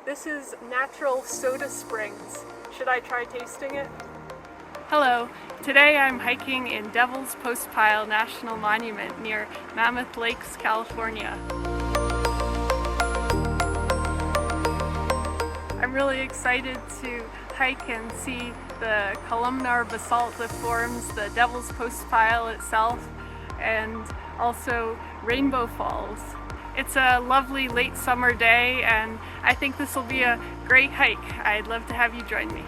This is natural soda springs. Should I try tasting it? Hello, today I'm hiking in Devils Postpile National Monument near Mammoth Lakes, California. I'm really excited to hike and see the columnar basalt that forms the Devils Postpile itself, and also Rainbow Falls. It's a lovely late summer day and I think this will be a great hike. I'd love to have you join me.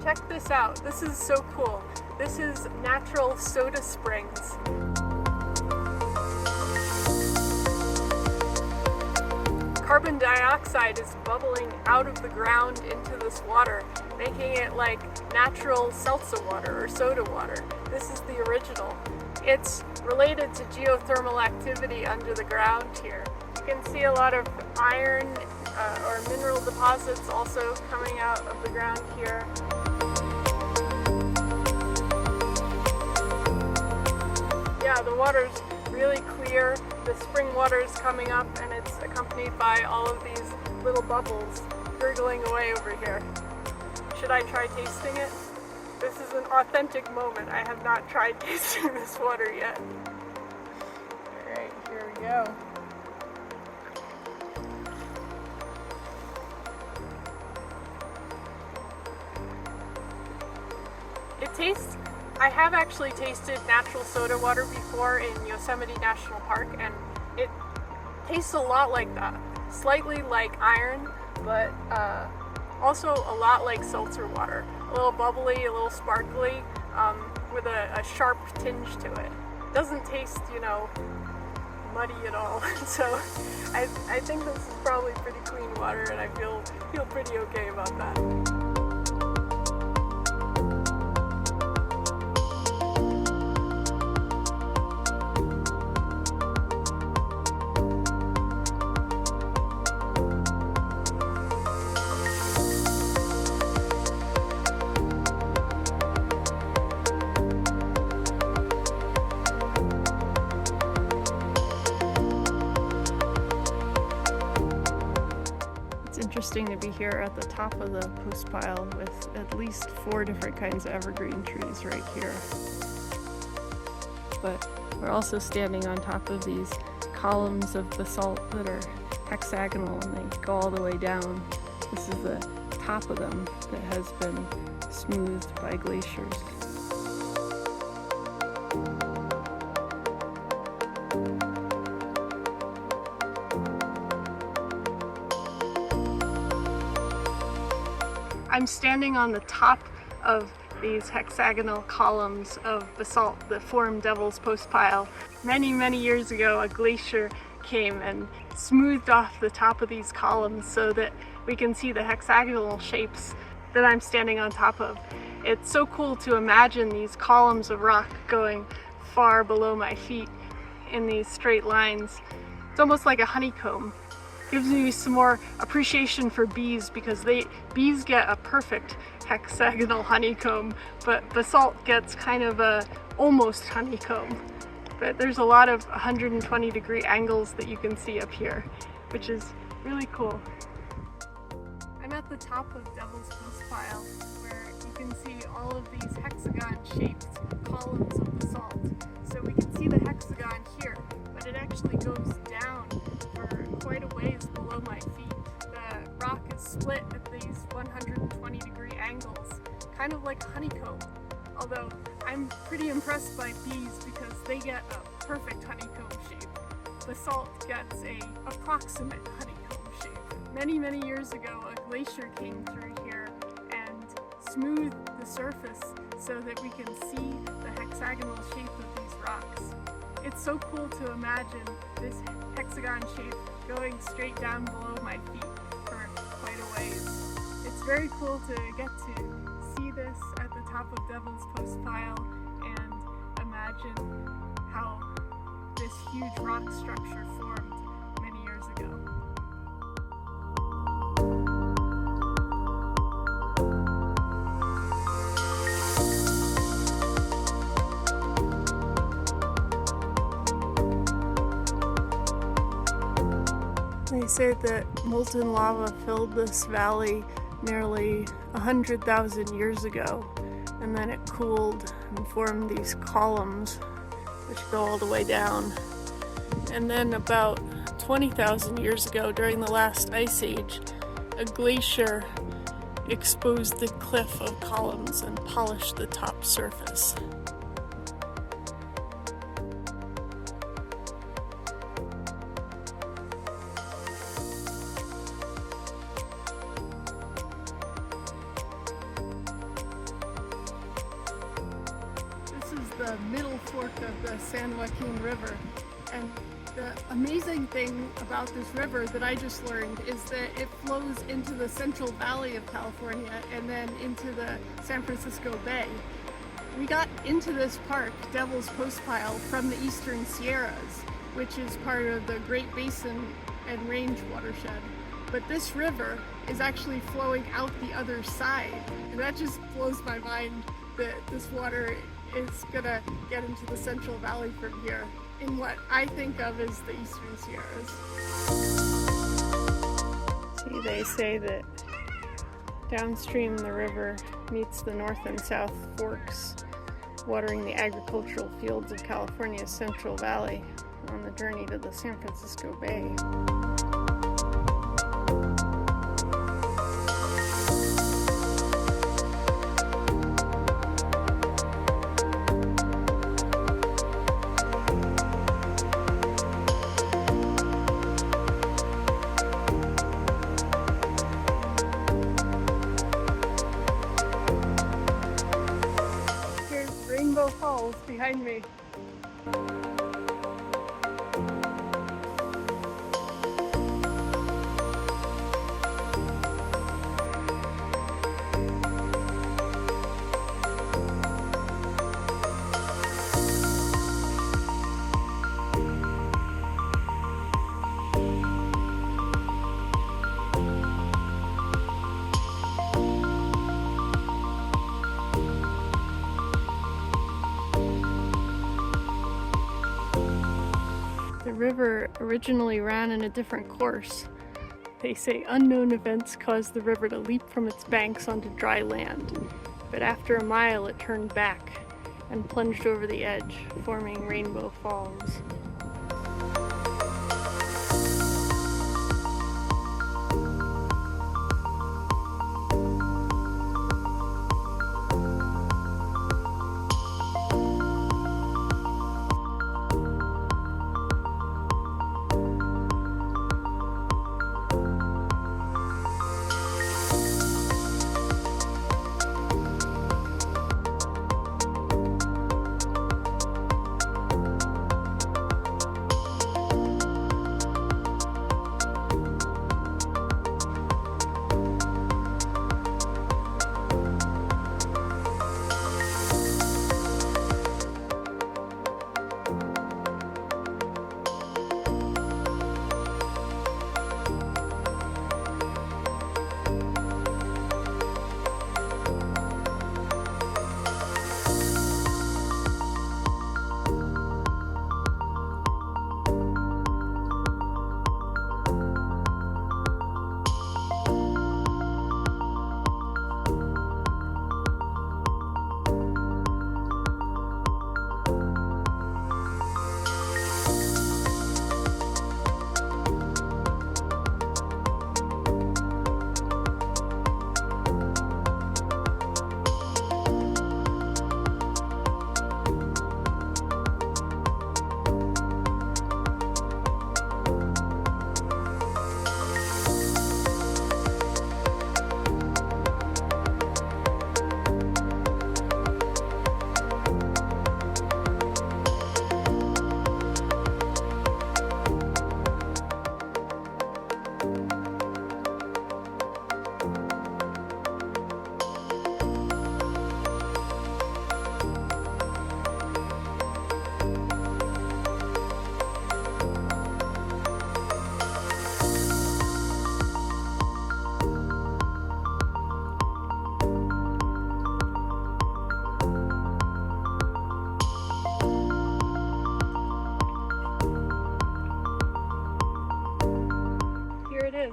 Check this out. This is so cool. This is natural soda springs. Carbon dioxide is bubbling out of the ground into this water, making it like natural seltzer water or soda water. This is the original. It's related to geothermal activity under the ground here. You can see a lot of iron or mineral deposits also coming out of the ground here. Yeah, the water's really clear. The spring water is coming up and it's accompanied by all of these little bubbles gurgling away over here. Should I try tasting it? This is an authentic moment. I have not tried tasting this water yet. Alright, here we go. I have actually tasted natural soda water before in Yosemite National Park, and it tastes a lot like that. Slightly like iron, but also a lot like seltzer water. A little bubbly, a little sparkly, with a sharp tinge to it. Doesn't taste, muddy at all. So I think this is probably pretty clean water, and I feel pretty okay about that. It's interesting to be here at the top of the post pile with at least 4 different kinds of evergreen trees right here. But we're also standing on top of these columns of basalt that are hexagonal and they go all the way down. This is the top of them that has been smoothed by glaciers. I'm standing on the top of these hexagonal columns of basalt that form Devils Postpile. Many years ago, a glacier came and smoothed off the top of these columns so that we can see the hexagonal shapes that I'm standing on top of. It's so cool to imagine these columns of rock going far below my feet in these straight lines. It's almost like a honeycomb. Gives me some more appreciation for bees because bees get a perfect hexagonal honeycomb, but basalt gets kind of a almost honeycomb. But there's a lot of 120-degree angles that you can see up here, which is really cool. I'm at the top of Devils Postpile, where you can see all of these hexagon-shaped columns of basalt. So we can see the hexagon here, but it actually goes down for quite a ways below my feet. The rock is split at these 120-degree angles, kind of like honeycomb. Although I'm pretty impressed by bees because they get a perfect honeycomb shape. Basalt gets a approximate honeycomb shape. Many years ago, a glacier came through here and smoothed the surface so that we can see the hexagonal shape of these rocks. It's so cool to imagine this hexagon shape going straight down below my feet for quite a ways. It's very cool to get to see this at the top of Devils Postpile and imagine how this huge rock structure formed They say that molten lava filled this valley nearly 100,000 years ago, and then it cooled and formed these columns which go all the way down. And then about 20,000 years ago, during the last ice age, a glacier exposed the cliff of columns and polished the top surface. This is the middle fork of the San Joaquin River, and the amazing thing about this river that I just learned is that it flows into the Central Valley of California and then into the San Francisco Bay. We got into this park, Devils Postpile, from the Eastern Sierras, which is part of the Great Basin and Range watershed. But this river is actually flowing out the other side, and that just blows my mind that this water is gonna get into the Central Valley from here, in what I think of as the Eastern Sierras. See, they say that downstream the river meets the north and south forks, watering the agricultural fields of California's Central Valley on the journey to the San Francisco Bay. Falls behind me. The river originally ran in a different course. They say unknown events caused the river to leap from its banks onto dry land, but after a mile it turned back and plunged over the edge, forming Rainbow Falls.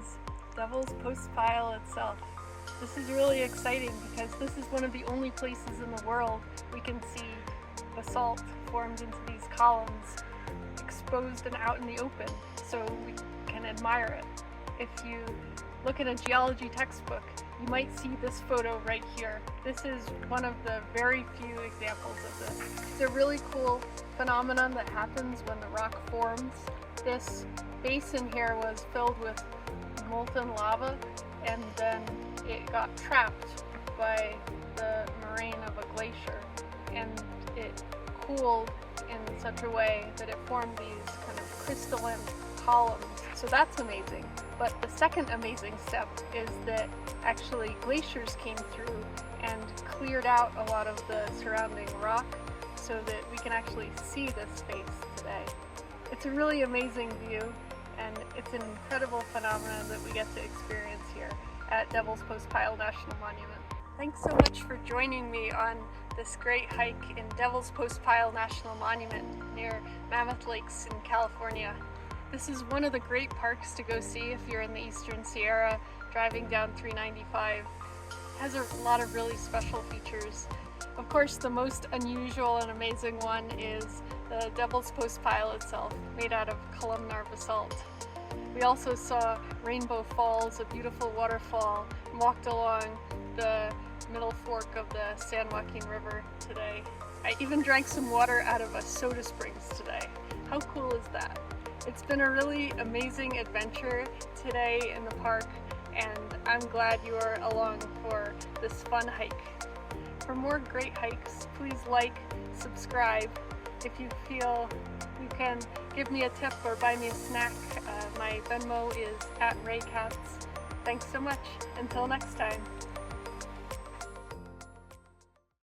is Devils Postpile itself. This is really exciting because this is one of the only places in the world we can see basalt formed into these columns, exposed and out in the open, so we can admire it. If you look at a geology textbook, you might see this photo right here. This is one of the very few examples of this. It's a really cool phenomenon that happens when the rock forms. This basin here was filled with molten lava, and then it got trapped by the moraine of a glacier, and it cooled in such a way that it formed these kind of crystalline columns. So that's amazing. But the second amazing step is that actually glaciers came through and cleared out a lot of the surrounding rock so that we can actually see this space today. It's a really amazing view, and it's an incredible phenomenon that we get to experience here at Devils Postpile National Monument. Thanks so much for joining me on this great hike in Devils Postpile National Monument near Mammoth Lakes in California. This is one of the great parks to go see if you're in the Eastern Sierra driving down 395. It has a lot of really special features. Of course, the most unusual and amazing one is the Devils Postpile itself, made out of columnar basalt. We also saw Rainbow Falls, a beautiful waterfall, and walked along the middle fork of the San Joaquin River today. I even drank some water out of a soda springs today. How cool is that? It's been a really amazing adventure today in the park, and I'm glad you are along for this fun hike. For more great hikes, please like, subscribe. If you feel you can give me a tip or buy me a snack, my Venmo is @RayCats. Thanks so much. Until next time.